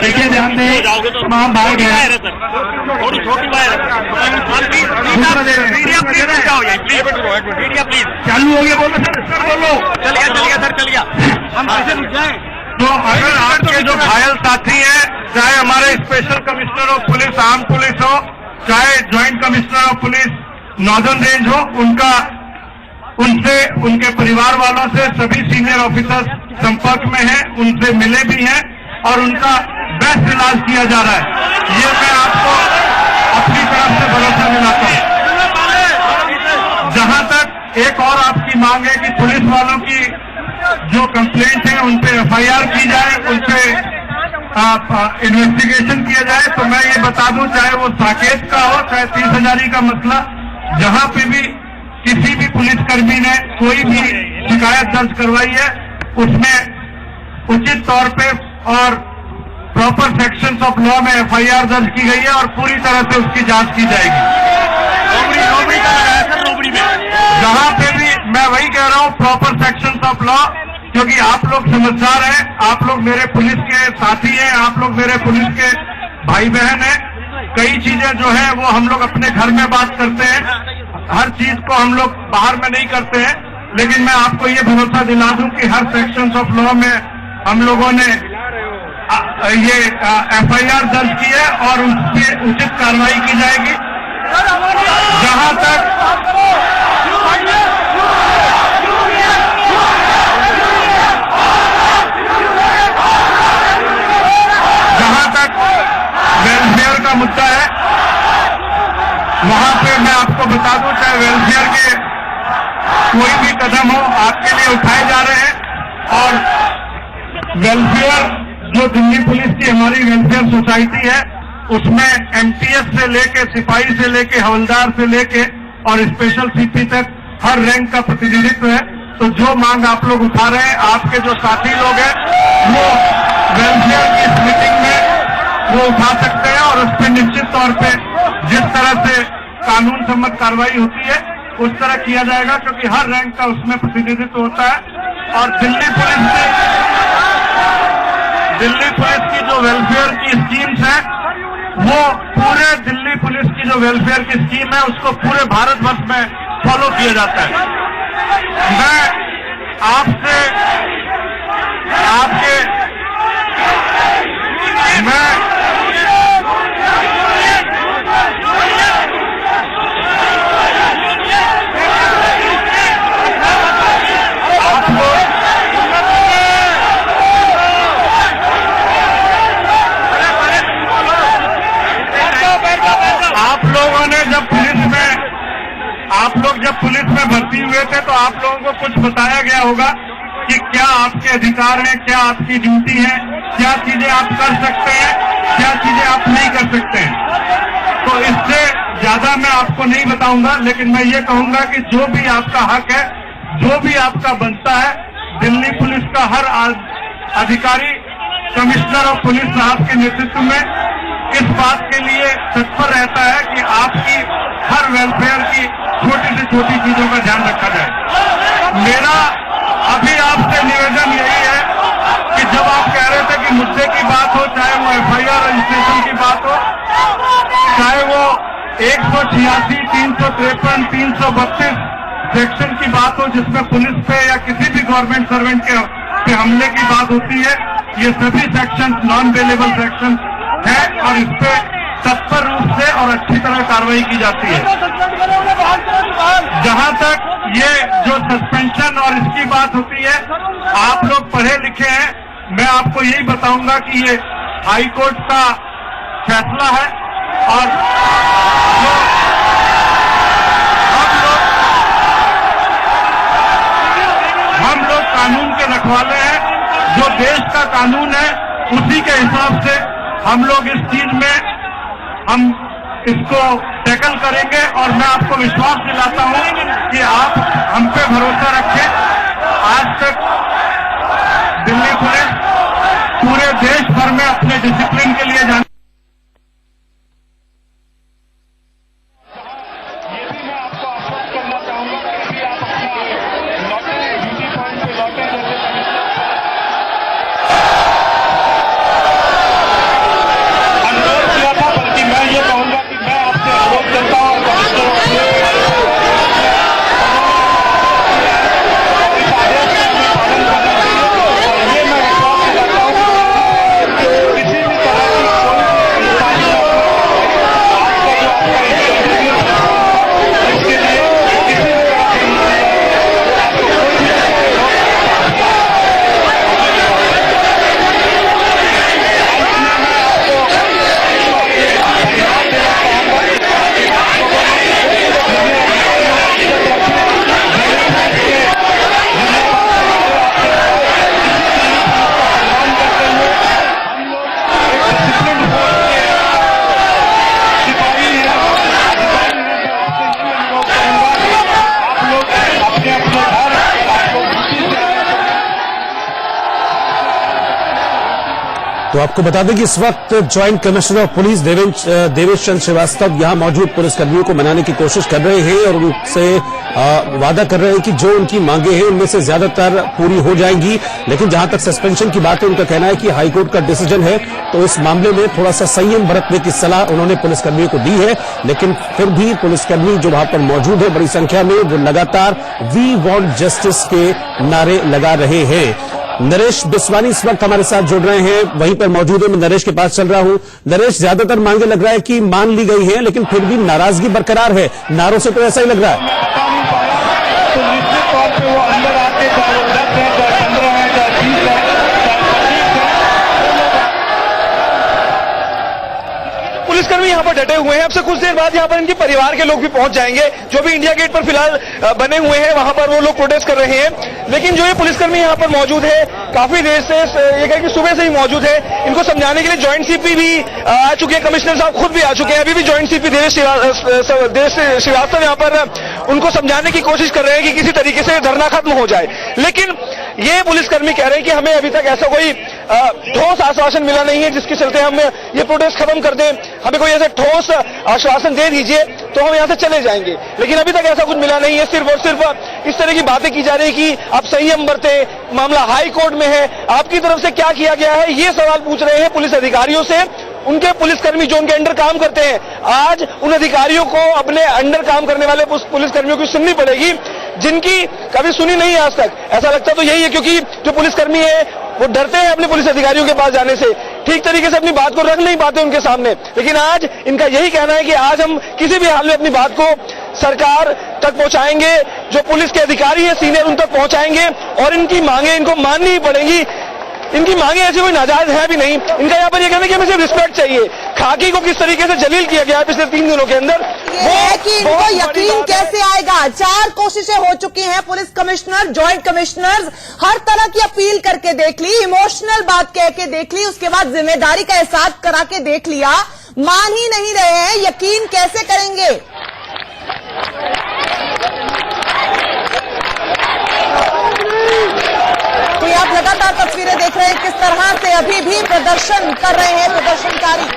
Speaker 9: देखिए ध्यान दें, तमाम भाई बहन
Speaker 5: थोड़ी छोटी बाहर
Speaker 9: चालू हो गया, बोलो सर, बोलो।
Speaker 5: चल गया हम कैसे रुक जाए?
Speaker 9: तो अगर आपके जो घायल साथी हैं, चाहे हमारे special commissioner of police arm police हो, चाहे joint commissioner of police northern range हो, उनसे उनके परिवार वालों से सभी सीनियर ऑफिसर्स संपर्क में हैं, उनसे मिले भी हैं और उनका बेस्ट इलाज किया जा रहा है। ये मैं आपको अपनी तरफ से भरोसा दिलाता हूं। जहां तक एक और आपकी मांग है कि पुलिस वालों की जो कंप्लेंट है उन पे एफआईआर की जाए, उन पे इन्वेस्टिगेशन किया जाए, तो मैं ये बता दूं, चाहे वो साकेत का हो, चाहे 30,000 का मसला, जहां पे भी किसी भी पुलिसकर्मी ने कोई भी शिकायत दर्ज करवाई है, उसमें उचित तौर पे और प्रॉपर सेक्शंस ऑफ लॉ में एफआईआर दर्ज की गई है और पूरी तरह से उसकी जांच की जाएगी। जहां पे भी मैं वही कह रहा हूं, प्रॉपर सेक्शंस ऑफ लॉ, क्योंकि आप लोग समझदार हैं, आप लोग मेरे पुलिस के साथी हैं, आप लोग मेरे पुलिस के भाई बहन हैं। कई चीजें जो है वो हम लोग अपने घर में बात करते हैं, हर चीज को हम लोग बाहर में नहीं करते हैं, लेकिन मैं आपको ये भरोसा दिला दूं कि हर सेक्शंस ऑफ लॉ में हम लोगों ने ये एफआईआर दर्ज की है और उस पर उचित कार्रवाई की जाएगी। जहां तक वेलफेयर का मुद्दा है, वहां पे मैं आपको बता दूं, चाहे वेलफेयर के कोई भी कदम हो आपके लिए उठाए जा रहे हैं। और वेलफेयर जो दिल्ली पुलिस की हमारी वेलफेयर सोसाइटी है, उसमें एमटीएस से लेके, सिपाही से लेके, हवलदार से लेके और स्पेशल सीपी तक हर रैंक का प्रतिनिधित्व है। तो जो मांग आप लोग उठा रहे हैं, आपके जो साथी लोग हैं, वो वेलफेयर की इस मीटिंग में वो उठा सकते हैं और उस पर निश्चित तौर पे जिस तरह से कानून सम्मत कार्रवाई होती है उस तरह किया जाएगा, क्योंकि हर रैंक का उसमें प्रतिनिधित्व होता है। और दिल्ली पुलिस की जो वेलफेयर की स्कीम्स हैं, वो पूरे दिल्ली पुलिस की जो वेलफेयर की स्कीम है उसको पूरे भारतवर्ष में फॉलो किया जाता है। मैं आप लोग जब पुलिस में भर्ती हुए थे तो आप लोगों को कुछ बताया गया होगा कि क्या आपके अधिकार हैं, क्या आपकी ड्यूटी है, क्या चीजें आप कर सकते हैं, क्या चीजें आप नहीं कर सकते हैं। तो इससे ज्यादा मैं आपको नहीं बताऊंगा, लेकिन मैं ये कहूंगा कि जो भी आपका हक है, जो भी आपका बनता है, दिल्ली पुलिस का हर अधिकारी कमिश्नर ऑफ पुलिस साहब के नेतृत्व में इस बात के लिए तत्पर रहता है कि आपकी हर वेलफेयर की छोटी से छोटी चीजों का ध्यान रखा जाए। मेरा अभी आपसे निवेदन यही है कि जब आप कह रहे थे कि मुद्दे की बात हो, चाहे वो एफआईआर रजिस्ट्रेशन की बात हो, चाहे वो 186, 353, 332 सेक्शन की बात हो जिसमें पुलिस पे या किसी भी गवर्नमेंट सर्वेंट के हमले की बात होती है, ये सभी सेक्शन नॉन बेलेबल सेक्शन है और इस पे तत्पर रूप से और अच्छी तरह कार्रवाई की जाती है। जहां तक ये जो सस्पेंशन और इसकी बात होती है, आप लोग पढ़े लिखे हैं, मैं आपको यही बताऊंगा कि ये हाई कोर्ट का फैसला है और हम लोग कानून के रखवाले हैं। जो देश का कानून है उसी के हिसाब से हम लोग इस चीज में हम इसको टैकल करेंगे और मैं आपको विश्वास दिलाता हूं कि आप हम पे भरोसा रखें आज तक दिल्ली पुलिस पूरे देश भर में अपने डिसिप्लिन के लिए जान
Speaker 1: तो आपको बता दें कि इस वक्त joint commissioner of police Devesh Chandra Srivastava यहां मौजूद पुलिसकर्मियों को मनाने की कोशिश कर रहे हैं और उनसे वादा कर रहे हैं कि जो उनकी मांगे हैं उनमें से ज्यादातर पूरी हो जाएंगी। लेकिन जहां तक सस्पेंशन की बात है, उनका कहना है कि हाईकोर्ट का डिसीजन है, तो इस मामले में थोड़ा सा संयम बरतने की सलाह उन्होंने पुलिसकर्मियों को दी है। लेकिन फिर भी पुलिसकर्मी जो वहां पर मौजूद है बड़ी संख्या में, वो लगातार वी वांट जस्टिस के नारे लगा रहे हैं। नरेश बिस्वानी इस वक्त हमारे साथ जुड़ रहे हैं, वहीं पर मौजूद है। मैं नरेश के पास चल रहा हूं। नरेश, ज्यादातर मांगे लग रहा है कि मान ली गई हैं, लेकिन फिर भी नाराजगी बरकरार है। नारों से तो ऐसा ही लग रहा है।
Speaker 9: तो निश्चित तौर पे वो अंदर आके चाहे वो 10 है, चाहे 15 है, चाहे 30 है, चाहे 25 है,
Speaker 5: पुलिसकर्मी यहाँ पर डटे हुए हैं। अब से कुछ देर बाद यहाँ पर इनके परिवार के लोग भी पहुंच जाएंगे। जो भी इंडिया गेट पर फिलहाल बने हुए हैं वहां पर वो लोग प्रोटेस्ट कर रहे हैं। लेकिन जो ये पुलिसकर्मी यहाँ पर मौजूद है, काफी देर से, ये कहें कि सुबह से ही मौजूद है। इनको समझाने के लिए ज्वाइंट सीपी भी आ चुके हैं, कमिश्नर साहब खुद भी आ चुके हैं। अभी भी ज्वाइंट सीपी देवेश श्रीवास्तव यहाँ पर उनको समझाने की कोशिश कर रहे हैं कि किसी तरीके से धरना खत्म हो जाए। लेकिन ये पुलिसकर्मी कह रहे हैं कि हमें अभी तक ऐसा कोई ठोस आश्वासन मिला नहीं है जिसके चलते हम ये प्रोटेस्ट खत्म कर दें। हमें कोई ऐसा ठोस आश्वासन दे दीजिए तो हम यहाँ से चले जाएंगे। लेकिन अभी तक ऐसा कुछ मिला नहीं है। सिर्फ और सिर्फ इस तरह की बातें की जा रही है कि आप संयम बरते, मामला हाई कोर्ट में है, आपकी तरफ से क्या किया गया है, ये सवाल पूछ रहे हैं पुलिस अधिकारियों से। उनके पुलिसकर्मी जो उनके अंडर काम करते हैं, आज उन अधिकारियों को अपने अंडर काम करने वाले पुलिसकर्मियों की सुननी पड़ेगी, जिनकी कभी सुनी नहीं आज तक। ऐसा लगता तो यही है, क्योंकि जो पुलिसकर्मी है वो डरते हैं अपने पुलिस अधिकारियों के पास जाने से, ठीक तरीके से अपनी बात को रख नहीं पाते उनके सामने। लेकिन आज इनका यही कहना है कि आज हम किसी भी हाल में अपनी बात को सरकार तक पहुंचाएंगे, जो पुलिस के अधिकारी हैं सीनियर उन तक पहुंचाएंगे, और इनकी मांगे इनको माननी ही पड़ेंगी। इनकी मांगे ऐसी कोई नाजायज है भी नहीं। इनका यहाँ पर ये कहना है कि हमें सिर्फ रिस्पेक्ट चाहिए। खाकी को किस तरीके से जलील किया गया है पिछले 3 दिनों के अंदर,
Speaker 4: ये है कि इनको यकीन कैसे आएगा। 4 कोशिशें हो चुकी हैं, पुलिस कमिश्नर, जॉइंट कमिश्नर्स हर तरह की अपील करके देख ली, इमोशनल बात कह के देख ली, उसके बाद जिम्मेदारी का एहसास करा के देख लिया, मान ही नहीं रहे हैं। यकीन कैसे करेंगे? तो ये आप लगातार तस्वीरें देख रहे हैं किस तरह से अभी भी प्रदर्शन कर रहे हैं प्रदर्शनकारी।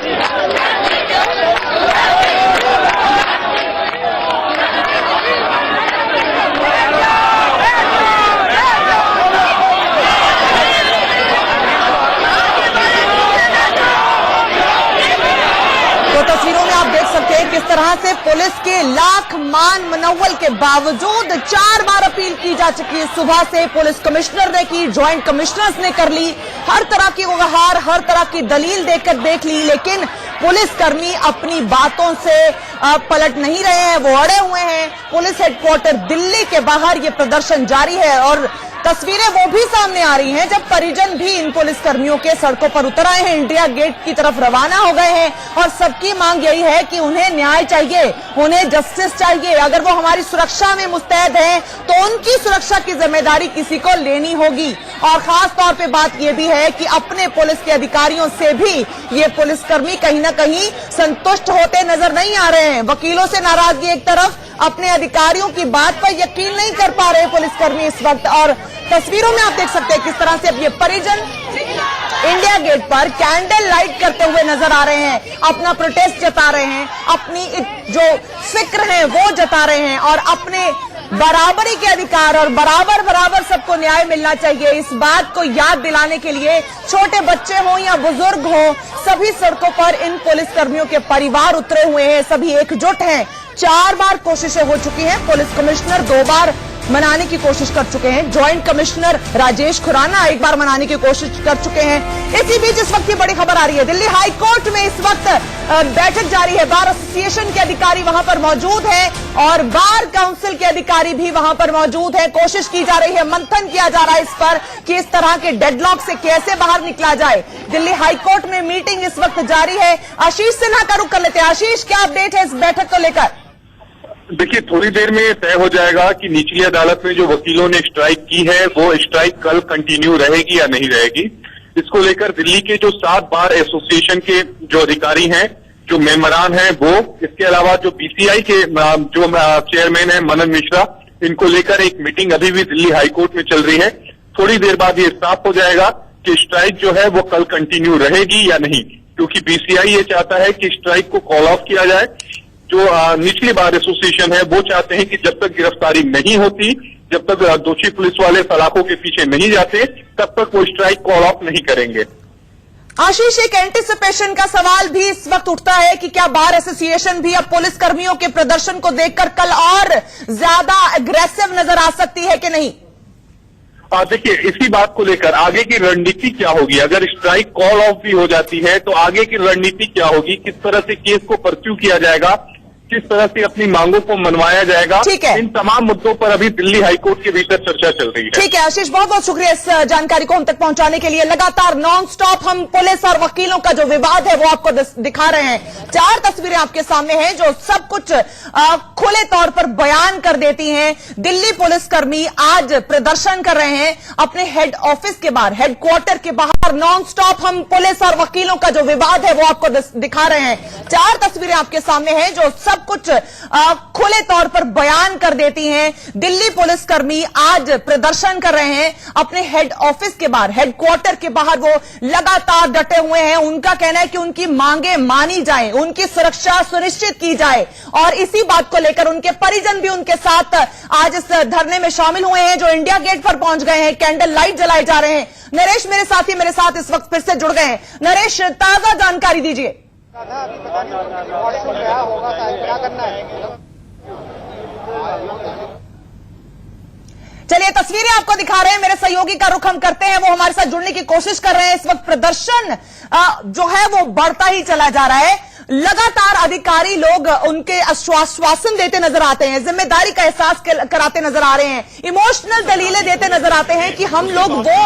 Speaker 4: तो तस्वीरों में आप देख सकते हैं किस तरह से पुलिस के लाख मान मनौवल के बावजूद 4 बार अपील की जा चुकी है। सुबह से पुलिस कमिश्नर ने की, ज्वाइंट कमिश्नर्स ने कर ली, हर तरह की गुहार, हर तरह की दलील देकर देख ली, लेकिन पुलिसकर्मी अपनी बातों से पलट नहीं रहे हैं, वो अड़े हुए हैं। पुलिस हेडक्वार्टर दिल्ली के बाहर ये प्रदर्शन जारी है और तस्वीरें वो भी सामने आ रही हैं जब परिजन भी इन पुलिसकर्मियों के सड़कों पर उतर आए हैं, इंडिया गेट की तरफ रवाना हो गए हैं और सबकी मांग यही है कि उन्हें न्याय चाहिए, उन्हें जस्टिस चाहिए। अगर वो हमारी सुरक्षा में मुस्तैद हैं तो उनकी सुरक्षा की जिम्मेदारी किसी को लेनी होगी। और खास तौर पे बात यह भी है कि अपने पुलिस के अधिकारियों से भी ये पुलिसकर्मी कहीं ना कहीं संतुष्ट होते नजर नहीं आ रहे हैं। वकीलों से नाराजगी एक तरफ, अपने अधिकारियों की बात पर यकीन नहीं कर पा रहे पुलिसकर्मी इस वक्त, और
Speaker 11: तस्वीरों में आप देख सकते हैं किस तरह से अब ये परिजन इंडिया गेट पर कैंडल लाइट करते हुए नजर आ रहे हैं, अपना प्रोटेस्ट जता रहे हैं, अपनी जो फिक्र है वो जता रहे हैं और अपने बराबरी के अधिकार और बराबर सबको न्याय मिलना चाहिए, इस बात को याद दिलाने के लिए छोटे बच्चे हो या बुजुर्ग हो, सभी सड़कों पर इन पुलिसकर्मियों के परिवार उतरे हुए हैं, सभी एकजुट हैं। 4 बार कोशिशें हो चुकी हैं, पुलिस कमिश्नर 2 बार मनाने की कोशिश कर चुके हैं, ज्वाइंट कमिश्नर राजेश खुराना 1 बार मनाने की कोशिश कर चुके हैं। इसी बीच इस वक्त की बड़ी खबर आ रही है, दिल्ली हाई कोर्ट में इस वक्त बैठक जारी है, बार एसोसिएशन के अधिकारी वहां पर मौजूद हैं और बार काउंसिल के अधिकारी भी वहां पर मौजूद हैं। कोशिश की जा रही है, मंथन किया जा रहा है इस पर कि इस तरह के डेडलॉक से कैसे बाहर निकला जाए। दिल्ली हाई कोर्ट में मीटिंग इस वक्त जारी है। आशीष सिन्हा का रुख कर लेते हैं। आशीष, क्या अपडेट है इस बैठक को लेकर?
Speaker 7: देखिए, थोड़ी देर में तय हो जाएगा कि निचली अदालत में जो वकीलों ने स्ट्राइक की है वो स्ट्राइक कल कंटिन्यू रहेगी या नहीं रहेगी। इसको लेकर दिल्ली के जो 7 बार एसोसिएशन के जो अधिकारी हैं, जो मेंबरान हैं, वो इसके अलावा जो बीसीआई के जो चेयरमैन है मनन मिश्रा, इनको लेकर एक मीटिंग अभी भी दिल्ली हाईकोर्ट में चल रही है। थोड़ी देर बाद ये साफ हो जाएगा कि स्ट्राइक जो है वो कल कंटिन्यू रहेगी या नहीं, क्योंकि बीसीआई ये चाहता है कि स्ट्राइक को कॉल ऑफ किया जाए। जो निचली बार एसोसिएशन है वो चाहते हैं कि जब तक गिरफ्तारी नहीं होती, जब तक दोषी पुलिस वाले सलाखों के पीछे नहीं जाते, तब तक वो स्ट्राइक कॉल ऑफ नहीं करेंगे।
Speaker 11: आशीष, एक एंटीसिपेशन का सवाल भी इस वक्त उठता है कि क्या बार एसोसिएशन भी अब पुलिस कर्मियों के प्रदर्शन को देखकर कल और ज्यादा अग्रेसिव नजर आ सकती है कि नहीं?
Speaker 7: देखिए, इसी बात को लेकर आगे की रणनीति क्या होगी? अगर स्ट्राइक कॉल ऑफ भी हो जाती है तो आगे की रणनीति क्या होगी? किस तरह से केस को परस्यू किया जाएगा, किस तरह से अपनी मांगों को मनवाया जाएगा?
Speaker 11: ठीक है,
Speaker 7: इन तमाम मुद्दों पर अभी दिल्ली हाईकोर्ट के भीतर चर्चा चल रही है।
Speaker 11: ठीक है आशीष, बहुत बहुत शुक्रिया इस जानकारी को हम तक पहुंचाने के लिए। लगातार नॉन स्टॉप हम पुलिस और वकीलों का जो विवाद है वो आपको दिखा रहे हैं। 4 तस्वीरें आपके सामने हैं जो सब कुछ खुले तौर पर बयान कर देती हैं। दिल्ली पुलिसकर्मी आज प्रदर्शन कर रहे हैं अपने हेड ऑफिस के बाहर, हेडक्वार्टर के बाहर। नॉन स्टॉप हम पुलिस और वकीलों का जो विवाद है वो आपको दिखा रहे हैं। 4 तस्वीरें आपके सामने हैं जो सब कुछ खुले तौर पर बयान कर देती हैं। दिल्ली पुलिसकर्मी आज प्रदर्शन कर रहे हैं अपने हेड ऑफिस के बाहर, हेडक्वार्टर के बाहर। वो लगातार डटे हुए हैं। उनका कहना है कि उनकी मांगे मानी जाए, उनकी सुरक्षा सुनिश्चित की जाए और इसी बात को लेकर उनके परिजन भी उनके साथ आज इस धरने में शामिल हुए हैं, जो इंडिया गेट पर पहुंच गए हैं। कैंडल लाइट जलाए जा रहे हैं। नरेश मेरे साथी मेरे साथ इस वक्त फिर से जुड़ गए हैं। नरेश, ताजा जानकारी दीजिए। चलिए, तस्वीरें आपको दिखा रहे हैं। मेरे सहयोगी का रुख हम करते हैं, वो हमारे साथ जुड़ने की कोशिश कर रहे हैं। इस वक्त प्रदर्शन जो है वो बढ़ता ही चला जा रहा है। लगातार अधिकारी लोग उनके आश्वासन देते नजर आते हैं, जिम्मेदारी का एहसास कराते नजर आ रहे हैं, इमोशनल दलीलें देते नजर आते हैं कि हम लोग वो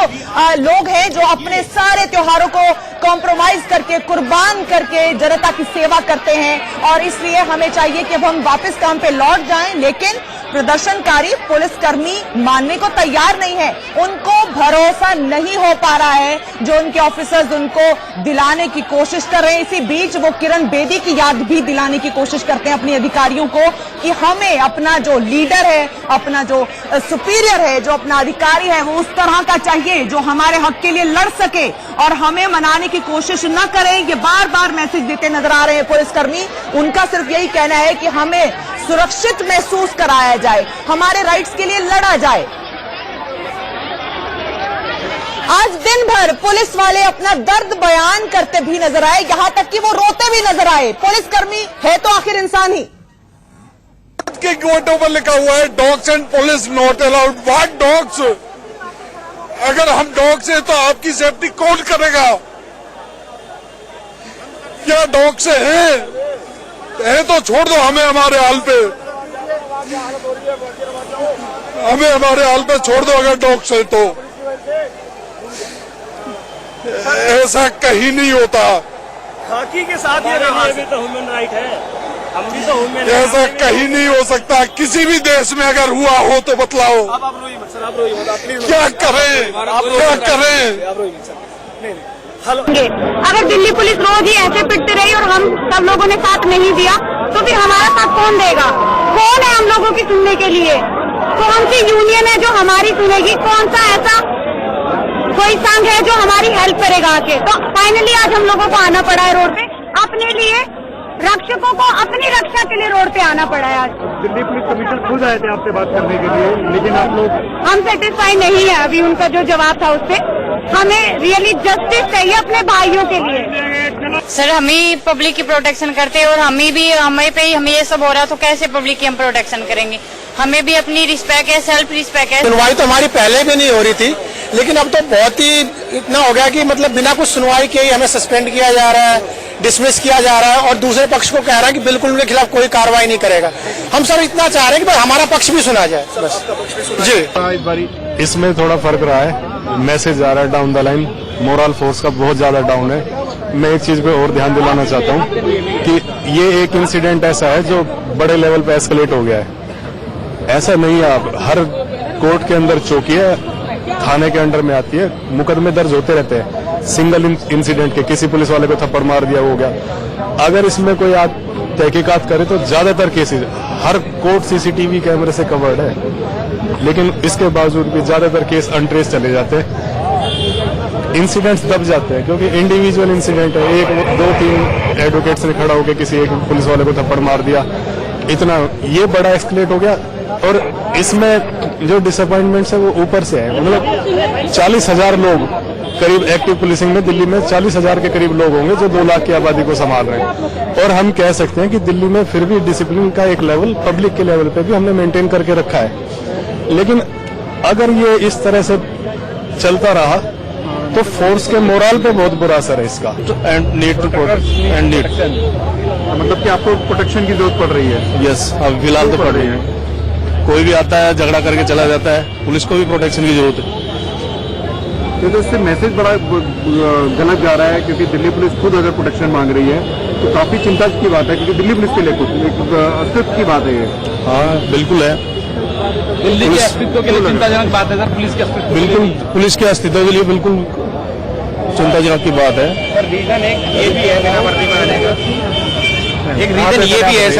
Speaker 11: लोग हैं जो अपने सारे त्योहारों को कॉम्प्रोमाइज करके, कुर्बान करके जनता की सेवा करते हैं और इसलिए हमें चाहिए कि अब हम वापस काम पे लौट जाएं। लेकिन प्रदर्शनकारी पुलिसकर्मी मानने को तैयार नहीं है। उनको भरोसा नहीं हो पा रहा है जो उनके ऑफिसर्स उनको दिलाने की कोशिश कर रहे हैं। इसी बीच वो किरण बेदी की याद भी दिलाने की कोशिश करते हैं अपने अधिकारियों को कि हमें अपना जो लीडर है, अपना जो सुपीरियर है, जो अपना अधिकारी है, वो उस तरह का चाहिए जो हमारे हक के लिए लड़ सके और हमें मनाने की कोशिश न करे। ये बार बार मैसेज देते नजर आ रहे हैं पुलिसकर्मी। उनका सिर्फ यही कहना है कि हमें सुरक्षित महसूस कराया जाए, हमारे राइट्स के लिए लड़ा जाए। आज दिन भर पुलिस वाले अपना दर्द बयान करते भी नजर आए, यहां तक कि वो रोते भी नजर आए। पुलिसकर्मी है तो आखिर इंसान ही।
Speaker 12: के गेटों पर लिखा हुआ है dogs and police not allowed. What dogs? अगर हम डॉग्स हैं तो आपकी सेफ्टी कौन करेगा? क्या डॉग से है तो छोड़ दो हमें हमारे हाल पे, हमें हमारे हाल पे छोड़ दो अगर डॉग से। तो ऐसा कहीं नहीं होता।
Speaker 5: खाकी के साथ ये भी तो ह्यूमन राइट है, हम भी तो ह्यूमन।
Speaker 12: ऐसा कहीं नहीं हो सकता। किसी भी देश में अगर हुआ हो तो बतलाओ।
Speaker 5: आप रोइए मत सर, आप रोइए मत।
Speaker 12: क्या करें, क्या करें?
Speaker 13: अगर दिल्ली पुलिस रोज ही ऐसे पिटते रही और हम सब लोगों ने साथ नहीं दिया तो फिर हमारा साथ कौन देगा? कौन है हम लोगों की सुनने के लिए? कौन सी यूनियन है जो हमारी सुनेगी, कौन सा ऐसा कोई संघ है जो हमारी हेल्प करेगा आके। तो फाइनली आज हम लोगों को आना पड़ा है रोड पे, अपने लिए रक्षकों को अपनी रक्षा के लिए रोड पे आना पड़ा है आज।
Speaker 9: दिल्ली पुलिस कमिश्नर खुद आए थे आपसे बात करने के लिए, लेकिन आप लोग
Speaker 13: हम सेटिस्फाई नहीं है अभी उनका जो जवाब था उससे। हमें रियली जस्टिस चाहिए अपने भाइयों के लिए।
Speaker 14: सर हम ही पब्लिक की प्रोटेक्शन करते हैं और हमें पे ही हमें ये सब हो रहा तो कैसे पब्लिक की हम प्रोटेक्शन करेंगे। हमें भी अपनी रिस्पेक्ट है, सेल्फ रिस्पेक्ट है।
Speaker 2: सुनवाई तो हमारी पहले भी नहीं हो रही थी, लेकिन अब तो बहुत ही इतना हो गया कि मतलब बिना कुछ सुनवाई के ही हमें सस्पेंड किया जा रहा है, डिसमिस किया जा रहा है और दूसरे पक्ष को कह रहा है कि बिल्कुल उनके खिलाफ कोई कार्रवाई नहीं करेगा। हम सब इतना चाह रहे हैं कि भाई हमारा पक्ष भी सुना जाए बस। जी
Speaker 12: इस बारी इसमें थोड़ा फर्क रहा है, मैसेज आ रहा है down the line, moral force का बहुत ज्यादा डाउन है। मैं एक चीज पे और ध्यान दिलाना चाहता हूँ कि ये एक इंसिडेंट ऐसा है जो बड़े लेवल पे एस्केलेट हो गया है। ऐसा नहीं है, आप हर कोर्ट के अंदर चौकी है, थाने के अंडर में आती है, मुकदमे दर्ज होते रहते हैं सिंगल इंसिडेंट के, किसी पुलिस वाले को थप्पड़ मार दिया हो गया। अगर इसमें कोई तहकीकात करे तो ज्यादातर केसेस हर कोर्ट सीसीटीवी कैमरे से कवर्ड है, लेकिन इसके बावजूद भी ज्यादातर केस अनट्रेस चले जाते हैं, इंसिडेंट्स दब जाते हैं क्योंकि इंडिविजुअल इंसिडेंट है। एक दो तीन एडवोकेट्स ने खड़ा होकर किसी एक पुलिस वाले को थप्पड़ मार दिया, इतना ये बड़ा एस्केलेट हो गया। और इसमें जो डिसअपॉइंटमेंट्स है वो ऊपर से है, मतलब 40,000 लोग करीब एक्टिव पुलिसिंग में दिल्ली में 40,000 के करीब लोग होंगे जो 2 लाख की आबादी को संभाल रहे हैं। और हम कह सकते हैं कि दिल्ली में फिर भी डिसिप्लिन का एक लेवल पब्लिक के लेवल पे भी हमने मेंटेन करके रखा है। लेकिन अगर ये इस तरह से चलता रहा तो फोर्स के मोरल पे बहुत बुरा असर है इसका। And need to protect and need,
Speaker 9: मतलब कि आपको प्रोटेक्शन की जरूरत पड़ रही है?
Speaker 12: यस, अब फिलहाल तो पड़ रही है। कोई भी आता है झगड़ा करके चला जाता है, पुलिस को भी प्रोटेक्शन की जरूरत है।
Speaker 9: तो इससे मैसेज बड़ा गलत जा रहा है, क्योंकि दिल्ली पुलिस खुद अगर प्रोटेक्शन मांग रही है तो काफी चिंता की बात है, क्योंकि दिल्ली पुलिस के लिए कुछ अस्तित्व की बात है ये।
Speaker 12: हाँ बिल्कुल है,
Speaker 5: दिल्ली के अस्तित्व के लिए चिंताजनक बात है सर, पुलिस के अस्तित्व
Speaker 12: बिल्कुल पुलिस के अस्तित्व के लिए बिल्कुल चिंताजनक की बात है।
Speaker 5: सर रीजन ये भी है बिना वर्दी में आने का, एक रीजन ये भी है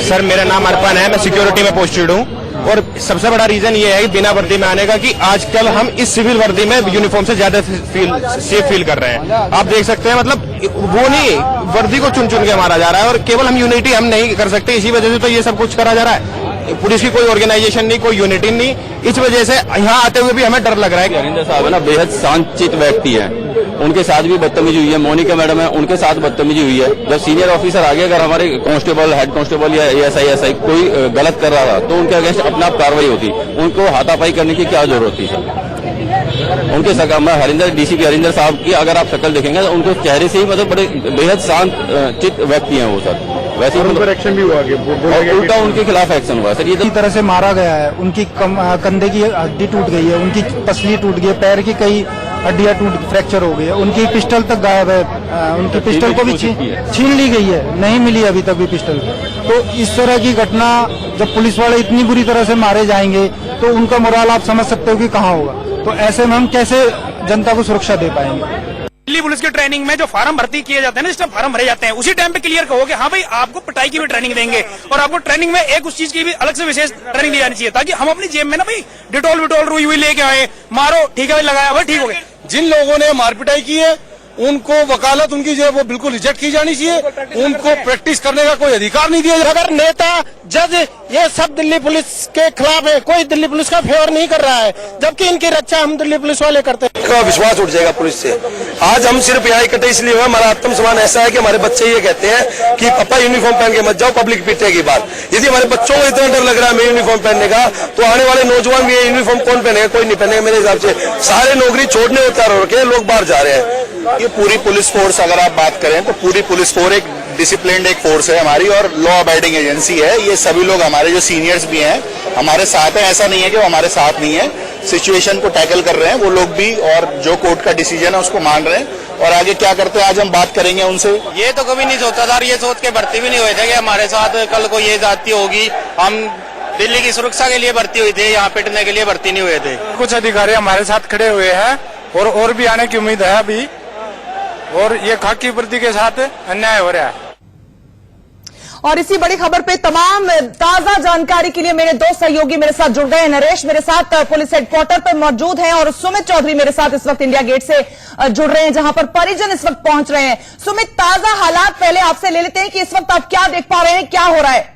Speaker 5: सर मेरा नाम अर्पण है, मैं सिक्योरिटी में पोस्टेड हूँ और सबसे बड़ा रीजन ये है कि बिना वर्दी में आने का कि आजकल हम इस सिविल वर्दी में यूनिफॉर्म से ज्यादा सेफ फील कर रहे हैं। आप देख सकते हैं, मतलब वो नहीं वर्दी को चुन चुन के मारा जा रहा है और केवल हम यूनिटी हम नहीं कर सकते, इसी वजह से तो ये सब कुछ करा जा रहा है। पुलिस की कोई ऑर्गेनाइजेशन नहीं, कोई यूनिटी नहीं, इस वजह से यहाँ आते हुए भी हमें डर लग रहा है।
Speaker 8: हरिंदर साहब है ना, बेहद शांतचित्त व्यक्ति है, उनके साथ भी बदतमीजी हुई है। मोनिका मैडम है, उनके साथ बदतमीजी हुई है। जब सीनियर ऑफिसर आगे अगर हमारे कांस्टेबल, हेड कांस्टेबल या एएसआई कोई गलत कर रहा था तो उनके अगेंस्ट अपने आप कार्रवाई होती, उनको हाथापाई करने की क्या जरूरत थी सर? उनके हरिंदर डीसीपी हरिंदर साहब की अगर आप शक्ल देखेंगे तो उनके चेहरे से ही मतलब बड़े बेहद शांत चित्त व्यक्ति हैं वो सर। वैसे ही
Speaker 9: एक्शन भी हुआ,
Speaker 8: उल्टा उनके खिलाफ एक्शन हुआ सर। ये
Speaker 6: इसी तरह से मारा गया है, उनकी कंधे की हड्डी टूट गई है, उनकी पसली टूट गई है, पैर की कई हड्डियां फ्रैक्चर हो गई है, उनकी पिस्टल तक गायब है, उनकी पिस्टल को भी छीन ली गई है, नहीं मिली अभी तक भी पिस्टल। तो इस तरह की घटना जब पुलिस वाले इतनी बुरी तरह से मारे जाएंगे तो उनका मोरल आप समझ सकते हो कि कहाँ होगा। तो ऐसे में हम कैसे जनता को सुरक्षा दे पाएंगे?
Speaker 5: दिल्ली पुलिस की ट्रेनिंग में जो फार्म भर्ती किए जाते हैं ना, जिस टाइम फार्म भरे जाते हैं उसी टाइम पे क्लियर कहो कि हाँ भाई आपको पिटाई की भी ट्रेनिंग देंगे और आपको ट्रेनिंग में एक उस चीज की भी अलग से विशेष ट्रेनिंग दी जानी चाहिए, ताकि हम अपनी जेब में ना भाई डिटोल विटोल रुई हुई लेके आए, मारो ठीक है भाई, लगाया भाई ठीक हो गया।
Speaker 12: जिन लोगों ने मारपिटाई की है उनको वकालत उनकी जो है वो बिल्कुल रिजेक्ट की जानी चाहिए, उनको प्रैक्टिस करने का कोई अधिकार नहीं दिया जाए।
Speaker 2: अगर नेता जज ये सब दिल्ली पुलिस के खिलाफ है, कोई दिल्ली पुलिस का फेवर नहीं कर रहा है, जबकि इनकी रक्षा हम दिल्ली पुलिस वाले करते हैं।
Speaker 6: का विश्वास उठ जाएगा पुलिस से। आज हम सिर्फ यहाँ इकट्ठे इसलिए हुए, हमारा आत्मसम्मान ऐसा है कि हमारे बच्चे ये कहते हैं कि पापा यूनिफॉर्म पहन के मत जाओ, पब्लिक पीटने की बात। यदि हमारे बच्चों को इतना डर लग रहा है मेरे यूनिफॉर्म पहनने का, तो आने वाले नौजवान भी ये यूनिफॉर्म कौन पहनेगा? कोई नहीं पहनेगा मेरे हिसाब से। सारे नौकरी छोड़ने उतार हो रखे हैं, लोग बाहर जा रहे हैं।
Speaker 7: ये पूरी पुलिस फोर्स अगर आप बात करें तो पूरी पुलिस फोर्स एक डिसिप्लिन्ड एक फोर्स है हमारी और लॉ अबाइडिंग एजेंसी है। ये सभी लोग हमारे जो सीनियर्स भी हैं हमारे साथ हैं, ऐसा नहीं है कि वो हमारे साथ नहीं है, सिचुएशन को टैकल कर रहे हैं वो लोग भी, और जो कोर्ट का डिसीजन है उसको मान रहे हैं। और आगे क्या करते हैं आज हम बात करेंगे उनसे।
Speaker 2: ये तो कभी नहीं सोचा था और ये सोच के भर्ती भी नहीं हुए थे कि हमारे साथ कल को ये जाती होगी। हम दिल्ली की सुरक्षा के लिए भर्ती हुई थी, यहाँ पिटने के लिए भर्ती नहीं हुए थे।
Speaker 12: कुछ अधिकारी हमारे साथ खड़े हुए हैं और भी आने की उम्मीद है अभी, और ये खाकी वर्दी के साथ अन्याय हो रहा है।
Speaker 11: और इसी बड़ी खबर पे तमाम ताजा जानकारी के लिए मेरे दो सहयोगी मेरे साथ जुड़ गए हैं। नरेश मेरे साथ पुलिस हेडक्वार्टर पर मौजूद हैं और सुमित चौधरी मेरे साथ इस वक्त इंडिया गेट से जुड़ रहे हैं, जहां पर परिजन इस वक्त पहुंच रहे हैं। सुमित, ताजा हालात पहले आपसे ले लेते हैं कि इस वक्त आप क्या देख पा रहे हैं, क्या हो रहा है?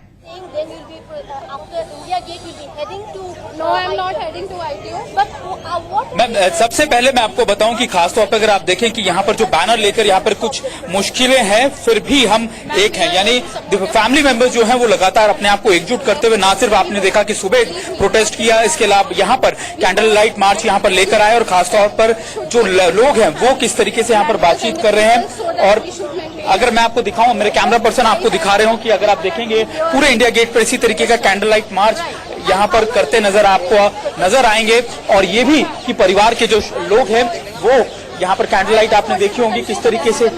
Speaker 15: मैम, सबसे पहले मैं आपको बताऊं कि खासतौर पर अगर आप देखें कि यहाँ पर जो बैनर लेकर यहाँ पर कुछ मुश्किलें हैं, फिर भी हम एक हैं, यानी फैमिली मेंबर्स जो हैं वो लगातार अपने आप को एकजुट करते हुए, ना सिर्फ आपने देखा कि सुबह प्रोटेस्ट किया, इसके अलावा यहाँ पर कैंडल लाइट मार्च यहाँ पर लेकर आए और खासतौर पर जो लोग हैं वो किस तरीके से यहाँ पर बातचीत कर रहे हैं। और अगर मैं आपको दिखाऊं, मेरे कैमरा पर्सन आपको दिखा रहे हो कि अगर आप देखेंगे पूरे इंडिया गेट पर इसी तरीके का कैंडल लाइट मार्च यहाँ पर करते आपको नजर आएंगे। और ये भी कि परिवार के जो लोग हैं वो यहाँ पर कैंडल लाइट आपने देखी होंगी किस तरीके से।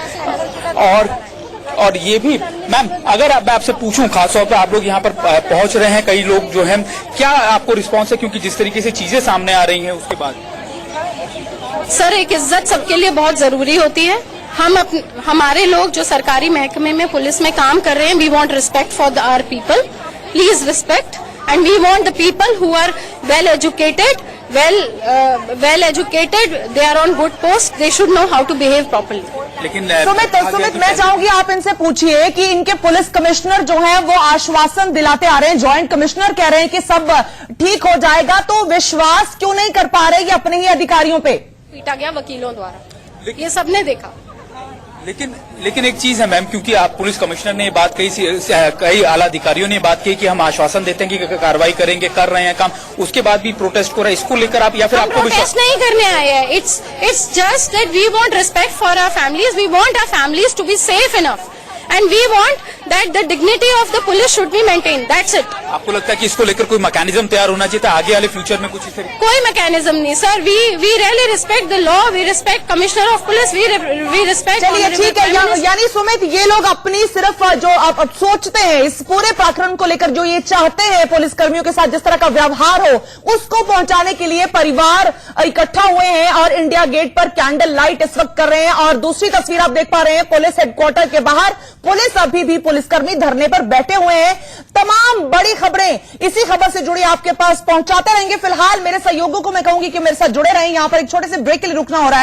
Speaker 15: और ये भी मैम, अगर मैं आपसे पूछूं, खासतौर पर आप लोग यहाँ पर पहुंच रहे हैं, कई लोग जो हैं, क्या आपको रिस्पॉन्स है? क्योंकि जिस तरीके से चीजें सामने आ रही हैं उसके बाद।
Speaker 16: सर, एक इज्जत सबके लिए बहुत जरूरी होती है। हमारे लोग जो सरकारी महकमे में पुलिस में काम कर रहे हैं, we want respect for our people, please respect, and we want the people who are well educated, they are on good posts, they should know how to behave properly.
Speaker 11: लेकिन सुमित मैं चाहूंगी आप इनसे पूछिए कि इनके पुलिस कमिश्नर जो हैं वो आश्वासन दिलाते आ रहे हैं, जॉइंट कमिश्नर कह रहे हैं कि सब ठीक हो जाएगा, तो विश्वास क्यों नहीं कर पा रहे ये अपने ही अधिकारियों पे?
Speaker 16: पीटा गया वकीलों द्वारा, ये सबने देखा।
Speaker 15: लेकिन एक चीज है मैम, क्योंकि आप पुलिस कमिश्नर ने ये बात कही, कई आला अधिकारियों ने बात कही कि हम आश्वासन देते हैं कि कार्रवाई करेंगे, कर रहे हैं काम, उसके बाद भी प्रोटेस्ट हो रहा है, इसको लेकर आप या फिर आपको
Speaker 16: प्रोटेस्ट नहीं करने आए हैं। It's just that we want respect for our families, we want our families to be safe enough and we want that the dignity of the police should be maintained, that's it.
Speaker 15: आपको लगता है कि इसको लेकर कोई mechanism तैयार होना चाहिए था आगे वाले फ्यूचर में कुछ?
Speaker 16: कोई मैकेनिज्म नहीं sir, we really respect the law, we respect commissioner of police, we respect।
Speaker 11: चलिए ठीक है, यानी सुमित ये लोग अपनी सिर्फ जो अब सोचते हैं इस पूरे प्रकरण को लेकर, जो ये चाहते हैं पुलिस कर्मियों के साथ जिस तरह का व्यवहार हो उसको पहुंचाने के लिए परिवार इकट्ठा हुए हैं और इंडिया गेट पर कैंडल लाइट इस वक्त कर रहे हैं। और दूसरी तस्वीर आप देख पा रहे हैं पुलिस हेडक्वार्टर के बाहर, पुलिस अभी भी पुलिसकर्मी धरने पर बैठे हुए हैं। तमाम बड़ी खबरें इसी खबर से जुड़ी आपके पास पहुंचाते रहेंगे। फिलहाल मेरे सहयोगों को मैं कहूंगी कि मेरे साथ जुड़े रहें। यहां पर एक छोटे से ब्रेक के लिए रुकना हो रहा है।